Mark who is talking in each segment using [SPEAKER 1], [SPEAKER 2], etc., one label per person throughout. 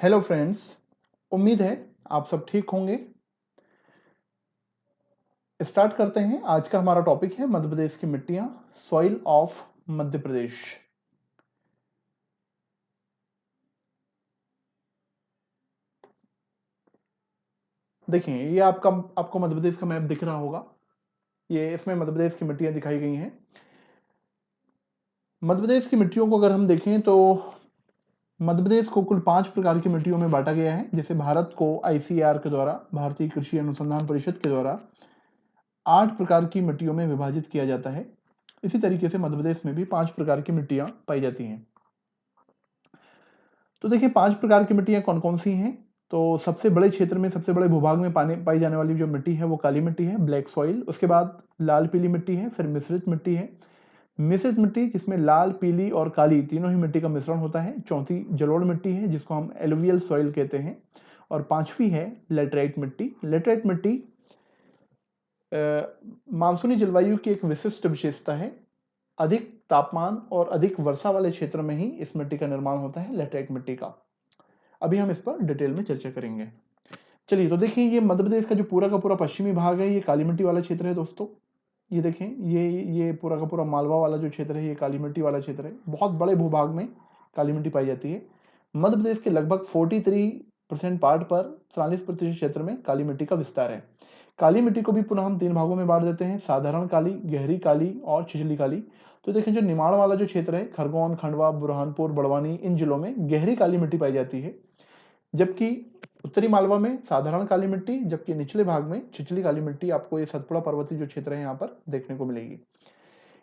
[SPEAKER 1] Hello friends, उम्मीद है आप सब ठीक होंगे। स्टार्ट करते हैं। आज का हमारा टॉपिक है मध्य प्रदेश की मिट्टियां, सॉइल ऑफ मध्य प्रदेश। देखिए, ये आपको मध्य प्रदेश का मैप दिख रहा होगा। ये इसमें मध्य प्रदेश की मिट्टियां दिखाई गई हैं। मध्य प्रदेश की मिट्टियों को अगर हम देखें तो मध्य प्रदेश को कुल 5 प्रकार की मिट्टियों में बांटा गया है। जैसे भारत को आईसीएआर के द्वारा, भारतीय कृषि अनुसंधान परिषद के द्वारा 8 प्रकार की मिट्टियों में विभाजित किया जाता है। इसी तरीके से मध्य प्रदेश में भी 5 प्रकार की मिट्टियां पाई जाती हैं। तो देखिए, 5 प्रकार की मिट्टियां कौन कौन सी हैं। तो सबसे बड़े क्षेत्र में, सबसे बड़े भूभाग में पाई जाने वाली जो मिट्टी है वो काली मिट्टी है, ब्लैक सॉइल। उसके बाद लाल पीली मिट्टी है, फिर मिश्रित मिट्टी है। मिश्रित मिट्टी जिसमें लाल, पीली और काली तीनों ही मिट्टी का मिश्रण होता है। चौथी जलोढ़ मिट्टी है जिसको हम एलुवियल सॉइल कहते हैं। और पांचवी है लेटराइट मिट्टी। लेटराइट मिट्टी मानसूनी जलवायु की एक विशिष्ट विशेषता है। अधिक तापमान और अधिक वर्षा वाले क्षेत्र में ही इस मिट्टी का निर्माण होता है, लेटराइट मिट्टी का। अभी हम इस पर डिटेल में चर्चा करेंगे। चलिए, तो देखिए, ये मध्य प्रदेश का जो पूरा का पूरा पश्चिमी भाग है, ये काली मिट्टी वाला क्षेत्र है दोस्तों। ये देखें, ये पूरा का पूरा मालवा वाला जो क्षेत्र है, ये काली मिट्टी वाला क्षेत्र है। बहुत बड़े भूभाग में काली मिट्टी पाई जाती है। मध्य प्रदेश के लगभग 43% पार्ट पर 44% क्षेत्र में काली मिट्टी का विस्तार है। काली मिट्टी को भी पुनः हम 3 भागों में बांट देते हैं: साधारण काली, गहरी काली और छिछली काली। तो देखें, जो निमाड़ वाला जो क्षेत्र है, खरगोन, खंडवा, बुरहानपुर, बड़वानी, इन जिलों में गहरी काली मिट्टी पाई जाती है। जबकि उत्तरी मालवा में साधारण काली मिट्टी, जबकि निचले भाग में छिछली काली मिट्टी आपको ये सतपुड़ा पर्वतीय जो क्षेत्र है यहाँ पर देखने को मिलेगी।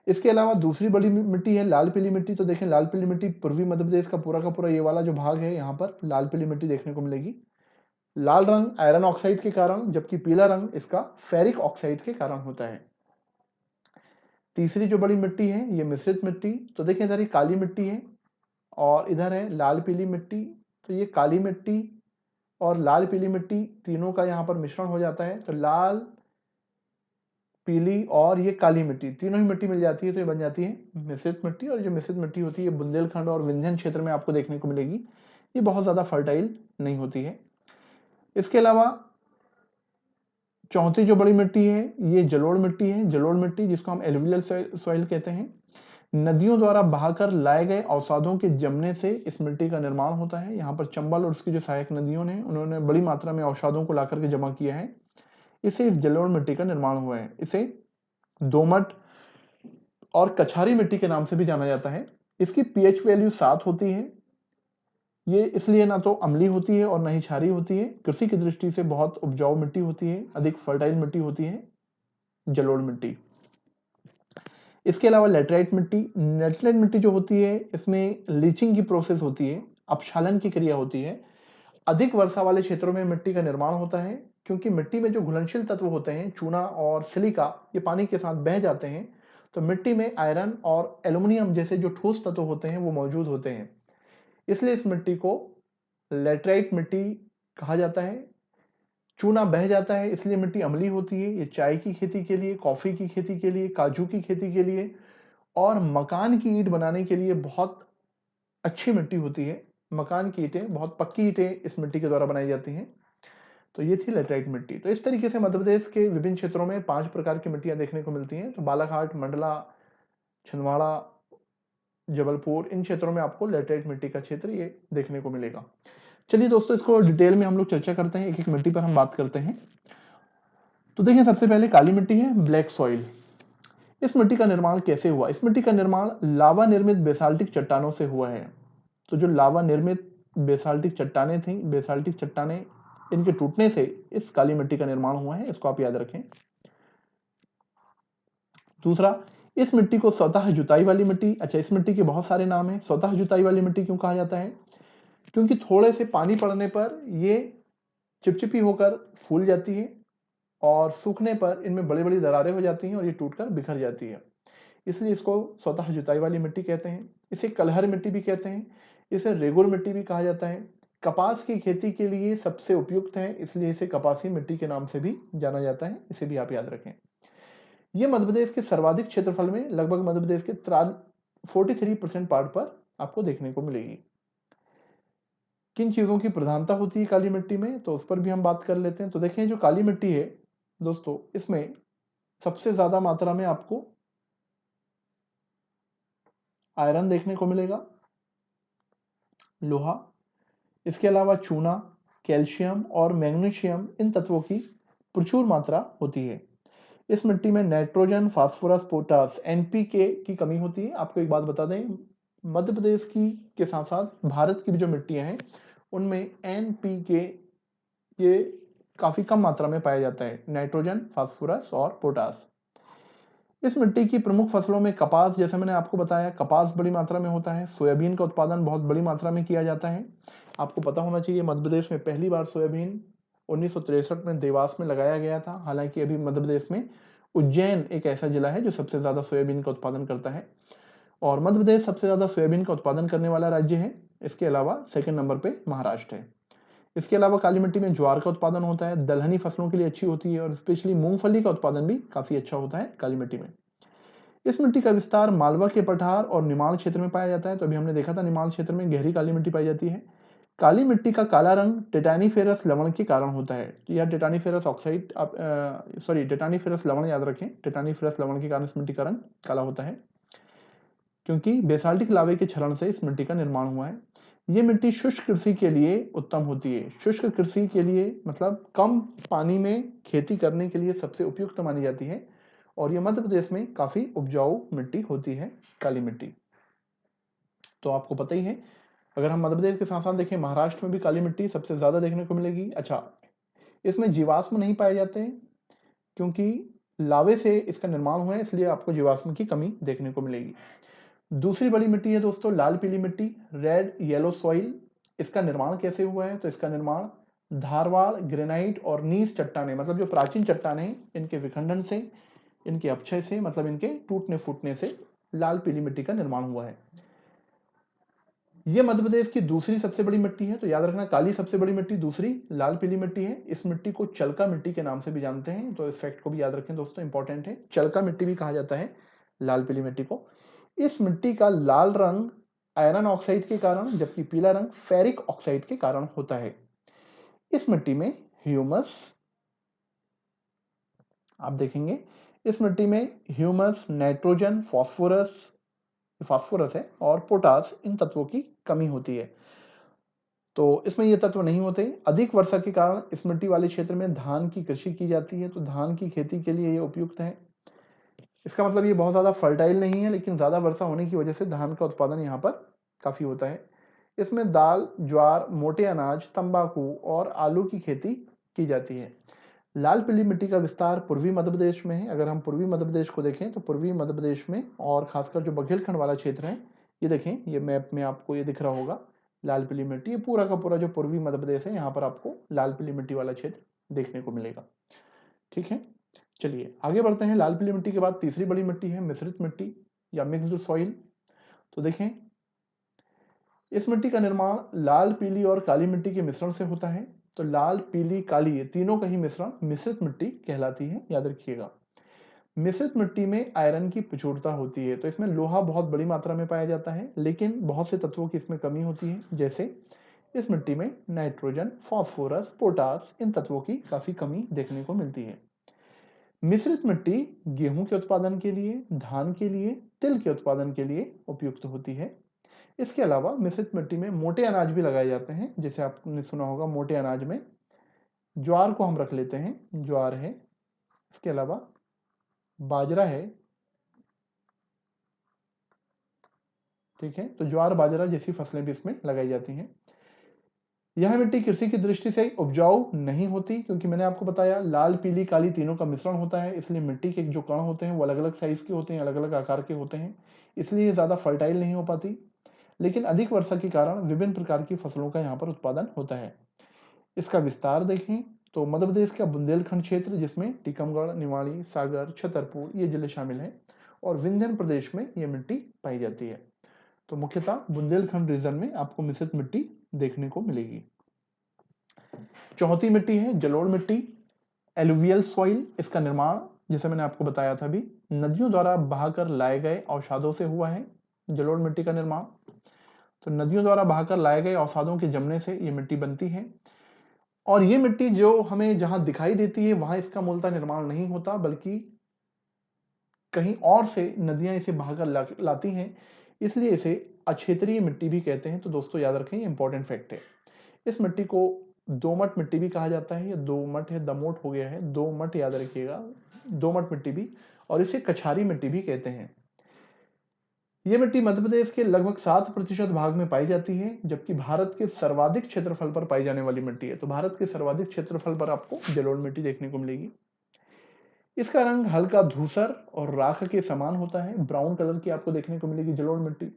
[SPEAKER 1] इसके अलावा दूसरी बड़ी मिट्टी है लाल पीली मिट्टी। तो देखें, लाल पीली मिट्टी पूर्वी मध्य प्रदेश का पूरा ये वाला जो भाग है, यहाँ पर लाल पीली मिट्टी देखने को मिलेगी। लाल रंग आयरन ऑक्साइड के कारण, जबकि पीला रंग इसका फेरिक ऑक्साइड के कारण होता है। तीसरी जो बड़ी मिट्टी है, ये मिश्रित मिट्टी। तो देखें, इधर ये काली मिट्टी है और इधर है लाल पीली मिट्टी। तो ये काली मिट्टी और लाल पीली मिट्टी तीनों का यहाँ पर मिश्रण हो जाता है। तो लाल, पीली और ये काली मिट्टी तीनों ही मिट्टी मिल जाती है, तो ये बन जाती है मिश्रित मिट्टी। और जो मिश्रित मिट्टी होती है, बुंदेलखंड और विंध्यन क्षेत्र में आपको देखने को मिलेगी। ये बहुत ज्यादा फर्टाइल नहीं होती है। इसके अलावा चौथी जो बड़ी मिट्टी है, ये जलोढ़ मिट्टी है। जलोढ़ मिट्टी जिसको हम एलुवियल सॉइल कहते हैं। नदियों द्वारा बहाकर लाए गए अवसादों के जमने से इस मिट्टी का निर्माण होता है। यहाँ पर चंबल और उसकी जो सहायक नदियों ने, उन्होंने बड़ी मात्रा में अवसादों को लाकर के जमा किया है। इसे इस जलोढ़ मिट्टी का निर्माण हुआ है। इसे दोमट और कछारी मिट्टी के नाम से भी जाना जाता है। इसकी पीएच वैल्यू 7 होती है। ये इसलिए ना तो अम्लीय होती है और ना ही क्षारीय होती है। कृषि की दृष्टि से बहुत उपजाऊ मिट्टी होती है, अधिक फर्टाइल मिट्टी होती है जलोढ़ मिट्टी। इसके अलावा लेटराइट मिट्टी, लेटराइट मिट्टी जो होती है, इसमें लीचिंग की प्रोसेस होती है, अपक्षालन की क्रिया होती है। अधिक वर्षा वाले क्षेत्रों में मिट्टी का निर्माण होता है, क्योंकि मिट्टी में जो घुलनशील तत्व होते हैं, चूना और सिलिका, ये पानी के साथ बह जाते हैं। तो मिट्टी में आयरन और एल्यूमिनियम जैसे जो ठोस तत्व होते हैं वो मौजूद होते हैं। इसलिए इस मिट्टी को लेटराइट मिट्टी कहा जाता है। चूना बह जाता है, इसलिए मिट्टी अम्लीय होती है। ये चाय की खेती के लिए, कॉफी की खेती के लिए, काजू की खेती के लिए और मकान की ईंट बनाने के लिए बहुत अच्छी मिट्टी होती है। मकान की ईंटें, बहुत पक्की ईंटें इस मिट्टी के द्वारा बनाई जाती हैं। तो ये थी लेटराइट मिट्टी। तो इस तरीके से मध्य प्रदेश के विभिन्न क्षेत्रों में 5 प्रकार की मिट्टियां देखने को मिलती हैं। तो बालाघाट, मंडला, छिंदवाड़ा, जबलपुर, इन क्षेत्रों में आपको लेटराइट मिट्टी का क्षेत्र ये देखने को मिलेगा। चलिए दोस्तों, इसको डिटेल में हम लोग चर्चा करते हैं, एक एक मिट्टी पर हम बात करते हैं। तो देखिए, सबसे पहले काली मिट्टी है, ब्लैक सॉइल। इस मिट्टी का निर्माण कैसे हुआ? इस मिट्टी का निर्माण लावा निर्मित बेसाल्टिक चट्टानों से हुआ है। तो जो लावा निर्मित बेसाल्टिक चट्टानें थी, बेसाल्टिक चट्टानें, इनके टूटने से इस काली मिट्टी का निर्माण हुआ है, इसको आप याद रखें। दूसरा, इस मिट्टी को स्वतः जुताई वाली मिट्टी, अच्छा, इस मिट्टी के बहुत सारे नाम हैं। स्वतः जुताई वाली मिट्टी क्यों कहा जाता है? क्योंकि थोड़े से पानी पड़ने पर ये चिपचिपी होकर फूल जाती है और सूखने पर इनमें बड़ी बड़ी दरारें हो जाती हैं और ये टूटकर बिखर जाती है। इसलिए इसको स्वतः जुताई वाली मिट्टी कहते हैं। इसे कलहर मिट्टी भी कहते हैं। इसे रेगुर मिट्टी भी कहा जाता है। कपास की खेती के लिए सबसे उपयुक्त है, इसलिए इसे कपासी मिट्टी के नाम से भी जाना जाता है। इसे भी आप याद रखें। ये मध्य प्रदेश के सर्वाधिक क्षेत्रफल में, लगभग मध्य प्रदेश के 43% पार्ट पर आपको देखने को मिलेगी। किन चीजों की प्रधानता होती है काली मिट्टी में, तो उस पर भी हम बात कर लेते हैं। तो देखें, जो काली मिट्टी है दोस्तों, इसमें सबसे ज्यादा मात्रा में आपको आयरन देखने को मिलेगा, लोहा, इसके अलावा चूना, कैल्शियम और मैग्नीशियम, इन तत्वों की प्रचुर मात्रा होती है। इस मिट्टी में नाइट्रोजन, फास्फोरस, पोटास, एनपीके की कमी होती है। आपको एक बात बता दें, मध्य प्रदेश की के साथ साथ भारत की भी जो मिट्टियां हैं उनमें एनपीके ये काफी कम मात्रा में पाया जाता है, नाइट्रोजन, फास्फोरस और पोटास। इस मिट्टी की प्रमुख फसलों में कपास, जैसे मैंने आपको बताया, कपास बड़ी मात्रा में होता है। सोयाबीन का उत्पादन बहुत बड़ी मात्रा में किया जाता है। आपको पता होना चाहिए, मध्य प्रदेश में पहली बार सोयाबीन 1963 में देवास में लगाया गया था। हालांकि अभी मध्य प्रदेश में उज्जैन एक ऐसा जिला है जो सबसे ज्यादा सोयाबीन का उत्पादन करता है, और मध्य प्रदेश सबसे ज्यादा सोयाबीन का उत्पादन करने वाला राज्य है। इसके अलावा सेकंड नंबर पे महाराष्ट्र है। इसके अलावा काली मिट्टी में ज्वार का उत्पादन होता है, दलहनी फसलों के लिए अच्छी होती है, और स्पेशली मूंगफली का उत्पादन भी काफी अच्छा होता है काली मिट्टी में। इस मिट्टी का विस्तार मालवा के पठार और निमाड़ क्षेत्र में पाया जाता है। तो अभी हमने देखा था निमाड़ क्षेत्र में गहरी काली मिट्टी पाई जाती है। काली मिट्टी का काला रंग टिटानीफेरस लवण के कारण होता है। तो यह टिटानीफेरस ऑक्साइड, टिटानीफेरस लवण याद रखें, टिटानीफेरस लवण के कारण इस मिट्टी का रंग काला होता है, क्योंकि बेसाल्टिक लावे के क्षरण से इस मिट्टी का निर्माण हुआ है। ये मिट्टी शुष्क कृषि के लिए उत्तम होती है। शुष्क कृषि के लिए मतलब कम पानी में खेती करने के लिए सबसे उपयुक्त मानी जाती है, और ये मध्य प्रदेश में काफी उपजाऊ मिट्टी होती है काली मिट्टी। तो आपको पता ही है, अगर हम मध्य प्रदेश के साथ साथ देखें, महाराष्ट्र में भी काली मिट्टी सबसे ज्यादा देखने को मिलेगी। अच्छा, इसमें जीवाश्म नहीं पाए जाते हैं, क्योंकि लावे से इसका निर्माण हुआ है, इसलिए आपको जीवाश्म की कमी देखने को मिलेगी। दूसरी बड़ी मिट्टी है दोस्तों लाल पीली मिट्टी, रेड येलो सॉइल। इसका निर्माण कैसे हुआ है, तो इसका निर्माण धारवाड़ ग्रेनाइट और नीस चट्टाने, मतलब जो प्राचीन चट्टाने हैं, इनके विखंडन से, इनके अपक्षय से, मतलब इनके टूटने फूटने से लाल पीली मिट्टी का निर्माण हुआ है। यह मध्य प्रदेश की दूसरी सबसे बड़ी मिट्टी है। तो याद रखना, काली सबसे बड़ी मिट्टी, दूसरी लाल पीली मिट्टी है। इस मिट्टी को चलका मिट्टी के नाम से भी जानते हैं, तो इस फैक्ट को भी याद रखें दोस्तों, इंपॉर्टेंट है। चलका मिट्टी भी कहा जाता है लाल पीली मिट्टी को। इस मिट्टी का लाल रंग आयरन ऑक्साइड के कारण, जबकि पीला रंग फेरिक ऑक्साइड के कारण होता है। इस मिट्टी में ह्यूमस, आप देखेंगे इस मिट्टी में ह्यूमस, नाइट्रोजन, फास्फोरस है और पोटास, इन तत्वों की कमी होती है। तो इसमें ये तत्व नहीं होते। अधिक वर्षा के कारण इस मिट्टी वाले क्षेत्र में धान की कृषि की जाती है, तो धान की खेती के लिए ये उपयुक्त है। इसका मतलब ये बहुत ज्यादा फर्टाइल नहीं है, लेकिन ज्यादा वर्षा होने की वजह से धान का उत्पादन यहाँ पर काफी होता है। इसमें दाल, ज्वार, मोटे अनाज, तंबाकू और आलू की खेती की जाती है। लाल पीली मिट्टी का विस्तार पूर्वी मध्य प्रदेश में है। अगर हम पूर्वी मध्य प्रदेश को देखें, तो पूर्वी मध्य प्रदेश में और खासकर जो बघेलखंड वाला क्षेत्र है, ये देखें, ये मैप में आपको ये दिख रहा होगा लाल पीली मिट्टी। ये पूरा का पूरा जो पूर्वी मध्य प्रदेश है, यहाँ पर आपको लाल पीली मिट्टी वाला क्षेत्र देखने को मिलेगा। ठीक है, चलिए आगे बढ़ते हैं। लाल पीली मिट्टी के बाद तीसरी बड़ी मिट्टी है मिश्रित मिट्टी या मिक्स्ड सॉइल। तो देखें, इस मिट्टी का निर्माण लाल पीली और काली मिट्टी के मिश्रण से होता है। तो लाल पीली काली, ये तीनों का ही मिश्रण मिश्रित मिट्टी कहलाती है, याद रखिएगा। मिश्रित मिट्टी में आयरन की प्रचुरता होती है। तो इसमें लोहा बहुत बड़ी मात्रा में पाया जाता है, लेकिन बहुत से तत्वों की इसमें कमी होती है। जैसे इस मिट्टी में नाइट्रोजन, फास्फोरस, पोटास, इन तत्वों की काफी कमी देखने को मिलती है। मिश्रित मिट्टी गेहूं के उत्पादन के लिए, धान के लिए, तिल के उत्पादन के लिए उपयुक्त होती है। इसके अलावा मिश्रित मिट्टी में मोटे अनाज भी लगाए जाते हैं। जैसे आपने सुना होगा, मोटे अनाज में ज्वार को हम रख लेते हैं, ज्वार है। इसके अलावा बाजरा है। ठीक है, तो ज्वार बाजरा जैसी फसलें भी इसमें लगाई जाती हैं। यह मिट्टी कृषि की दृष्टि से उपजाऊ नहीं होती, क्योंकि मैंने आपको बताया लाल पीली काली तीनों का मिश्रण होता है, इसलिए मिट्टी के जो कण होते हैं वो अलग अलग साइज के होते हैं, अलग अलग आकार के होते हैं, इसलिए ज्यादा फर्टाइल नहीं हो पाती। लेकिन अधिक वर्षा के कारण विभिन्न प्रकार की फसलों का यहाँ पर उत्पादन होता है। इसका विस्तार देखें, तो मध्य प्रदेश का बुंदेलखंड क्षेत्र, जिसमें टीकमगढ़, निवाड़ी, सागर, छतरपुर ये जिले शामिल हैं, और विंध्यन प्रदेश में ये मिट्टी पाई जाती है। तो मुख्यतः बुंदेलखंड रीजन में आपको मिश्रित मिट्टी देखने को मिलेगी। चौथी मिट्टी है जलोढ़ मिट्टी, एलुवियल सॉइल। इसका निर्माण, जैसे मैंने आपको बताया था अभी, नदियों द्वारा बहाकर लाए गए अवसादों से हुआ है जलोढ़ मिट्टी का निर्माण। तो नदियों द्वारा बहाकर लाए गए अवसादों के जमने से ये मिट्टी बनती है। और ये मिट्टी जो हमें जहां दिखाई देती है वहां इसका मूलतः निर्माण नहीं होता, बल्कि कहीं और से नदियां इसे बहाकर लाती हैं, इसलिए इसे अक्षेत्रीय मिट्टी भी कहते हैं। तो दोस्तों याद रखें, इंपॉर्टेंट फैक्ट है। इस मिट्टी को दोमट मिट्टी भी कहा जाता है। ये दोमट है, दमोट हो गया है, दोमट याद रखिएगा, दोमट मिट्टी भी, और इसे कछारी मिट्टी भी कहते हैं। ये मिट्टी मध्य प्रदेश के लगभग 7% भाग में पाई जाती है, जबकि भारत के सर्वाधिक क्षेत्रफल पर पाई जाने वाली मिट्टी है। तो भारत के सर्वाधिक क्षेत्रफल पर आपको जलोढ़ मिट्टी देखने को मिलेगी। इसका रंग हल्का धूसर और राख के समान होता है, ब्राउन कलर की आपको देखने को मिलेगी जलोढ़ मिट्टी।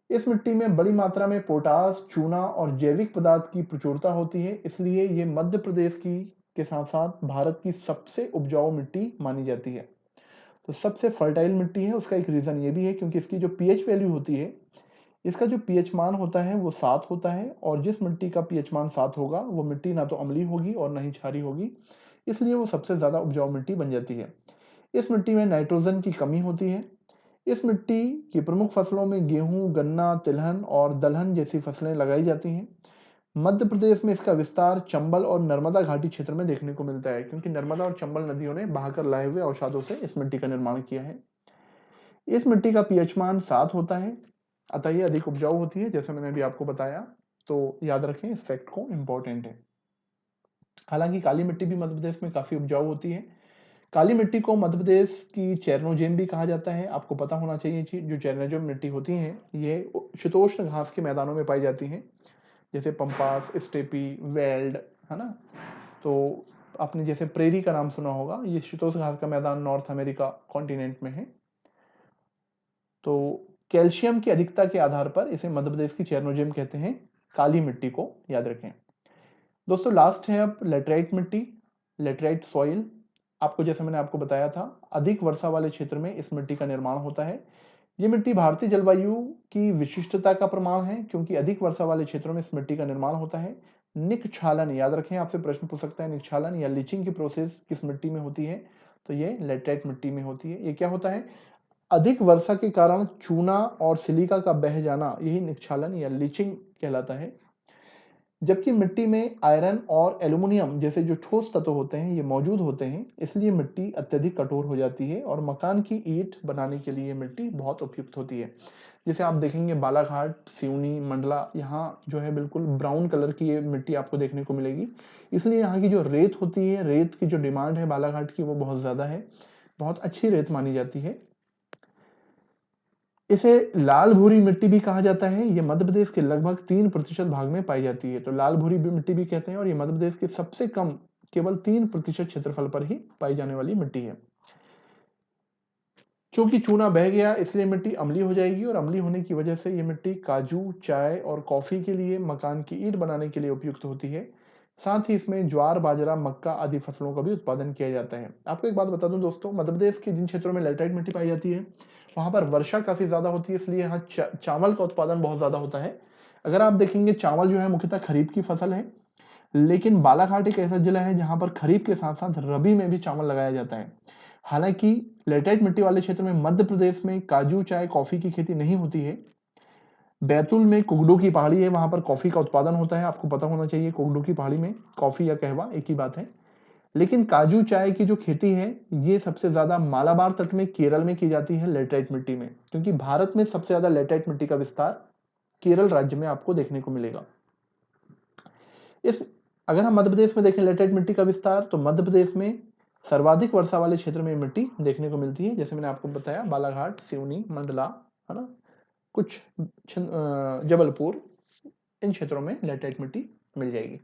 [SPEAKER 1] इस मिट्टी में बड़ी मात्रा में पोटास, चूना और जैविक पदार्थ की प्रचुरता होती है, इसलिए ये मध्य प्रदेश की के साथ साथ भारत की सबसे उपजाऊ मिट्टी मानी जाती है। तो सबसे फर्टाइल मिट्टी है। उसका एक रीजन ये भी है क्योंकि इसकी जो पीएच वैल्यू होती है, इसका जो पीएच मान होता है वो 7 होता है, और जिस मिट्टी का पीएच मान 7 होगा वो मिट्टी ना तो अम्लीय होगी और ना ही क्षारीय होगी, इसलिए वो सबसे ज्यादा उपजाऊ मिट्टी बन जाती है। इस मिट्टी में नाइट्रोजन की कमी होती है। इस मिट्टी की प्रमुख फसलों में गेहूं, गन्ना, तिलहन और दलहन जैसी फसलें लगाई जाती हैं। मध्य प्रदेश में इसका विस्तार चंबल और नर्मदा घाटी क्षेत्र में देखने को मिलता है, क्योंकि नर्मदा और चंबल नदियों ने बहाकर लाए हुए अवसादों से इस मिट्टी का निर्माण किया है। इस मिट्टी का पीएच मान 7 होता है, अतः ये अधिक उपजाऊ होती है, जैसे मैंने अभी आपको बताया। तो याद रखें, इस फैक्ट को, इंपॉर्टेंट है। हालांकि काली मिट्टी भी मध्य प्रदेश में काफी उपजाऊ होती है। काली मिट्टी को मध्य प्रदेश की चेरनोजेम भी कहा जाता है। आपको पता होना चाहिए कि जो चेरनोजेम मिट्टी होती है ये शीतोष्ण घास के मैदानों में पाई जाती है, जैसे पंपास, स्टेपी, वेल्ड, है ना। तो आपने जैसे प्रेरी का नाम सुना होगा, ये शीतोष्ण घास का मैदान नॉर्थ अमेरिका कॉन्टिनेंट में है। तो कैल्शियम की अधिकता के आधार पर इसे मध्य प्रदेश की चेरनोजेम कहते हैं, काली मिट्टी को, याद रखें। दोस्तों लास्ट है अब लेटराइट मिट्टी, लेटराइट सॉइल। आपको जैसे मैंने आपको बताया था, अधिक वर्षा वाले क्षेत्र में इस मिट्टी का निर्माण होता है। ये मिट्टी भारतीय जलवायु की विशिष्टता का प्रमाण है, क्योंकि अधिक वर्षा वाले क्षेत्रों में इस मिट्टी का निर्माण होता है। निक्षालन, याद रखें, आपसे प्रश्न पूछ सकता है, निक्षालन या लीचिंग की प्रोसेस किस मिट्टी में होती है? तो ये लेटराइट मिट्टी में होती है। ये क्या होता है? अधिक वर्षा के कारण चूना और सिलिका का बह जाना, यही निक्षालन या लीचिंग कहलाता है। जबकि मिट्टी में आयरन और एल्यूमिनियम जैसे जो ठोस तत्व होते हैं ये मौजूद होते हैं, इसलिए मिट्टी अत्यधिक कठोर हो जाती है और मकान की ईंट बनाने के लिए मिट्टी बहुत उपयुक्त होती है। जैसे आप देखेंगे बालाघाट, सिवनी, मंडला, यहाँ जो है बिल्कुल ब्राउन कलर की ये मिट्टी आपको देखने को मिलेगी। इसलिए यहाँ की जो रेत होती है, रेत की जो डिमांड है बालाघाट की, वो बहुत ज्यादा है, बहुत अच्छी रेत मानी जाती है। इसे लाल भूरी मिट्टी भी कहा जाता है। ये मध्य प्रदेश के लगभग 3% भाग में पाई जाती है। तो लाल भूरी मिट्टी भी कहते हैं, और ये मध्य प्रदेश के सबसे कम, केवल 3% क्षेत्रफल पर ही पाई जाने वाली मिट्टी है। क्योंकि चूना बह गया इसलिए मिट्टी अम्लीय हो जाएगी, और अम्लीय होने की वजह से ये मिट्टी काजू, चाय और कॉफी के लिए, मकान की ईंट बनाने के लिए उपयुक्त होती है। साथ ही इसमें ज्वार, बाजरा, मक्का आदि फसलों का भी उत्पादन किया जाता है। आपको एक बात बता दूं दोस्तों, मध्य प्रदेश के जिन क्षेत्रों में लेटराइट मिट्टी पाई जाती है वहां पर वर्षा काफी ज्यादा होती है, इसलिए यहाँ चावल का उत्पादन बहुत ज्यादा होता है। अगर आप देखेंगे, चावल जो है मुख्यतः खरीफ की फसल है, लेकिन बालाघाट एक ऐसा जिला है जहां पर खरीफ के साथ साथ रबी में भी चावल लगाया जाता है। हालांकि लेटराइट मिट्टी वाले क्षेत्र में मध्य प्रदेश में काजू, चाय, कॉफी की खेती नहीं होती है। बैतूल में कुगडू की पहाड़ी है, वहां पर कॉफी का उत्पादन होता है। आपको पता होना चाहिए, कुगडू की पहाड़ी में कॉफी या कहवा एक ही बात है। लेकिन काजू, चाय की जो खेती है ये सबसे ज्यादा मालाबार तट में, केरल में की जाती है लेटराइट मिट्टी में, क्योंकि भारत में सबसे ज्यादा लेटराइट मिट्टी का विस्तार केरल राज्य में आपको देखने को मिलेगा। इस अगर हम मध्य प्रदेश में देखें लेटराइट मिट्टी का विस्तार, तो मध्य प्रदेश में सर्वाधिक वर्षा वाले क्षेत्र में मिट्टी देखने को मिलती है। जैसे मैंने आपको बताया, बालाघाट, सिवनी, मंडला, है ना, कुछ जबलपुर, इन क्षेत्रों में लेटराइट मिट्टी मिल जाएगी।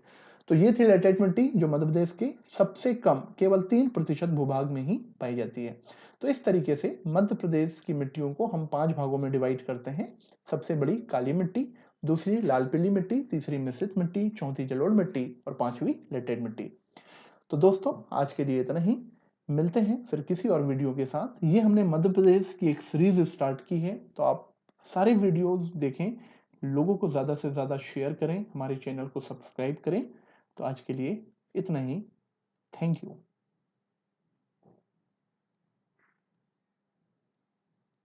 [SPEAKER 1] तो ये थी लेटराइट मिट्टी, जो मध्य प्रदेश के सबसे कम, केवल 3% भूभाग में ही पाई जाती है। तो इस तरीके से मध्य प्रदेश की मिट्टियों को हम 5 भागों में डिवाइड करते हैं। सबसे बड़ी काली मिट्टी, दूसरी लाल पीली मिट्टी, तीसरी मिश्रित मिट्टी, चौथी जलोढ़ मिट्टी और पांचवी लेटराइट मिट्टी। तो दोस्तों आज के लिए इतना ही, मिलते हैं फिर किसी और वीडियो के साथ। ये हमने मध्य प्रदेश की एक सीरीज स्टार्ट की है, तो आप सारे वीडियोस देखें, लोगों को ज्यादा से ज्यादा शेयर करें, हमारे चैनल को सब्सक्राइब करें। तो आज के लिए इतना ही। Thank you.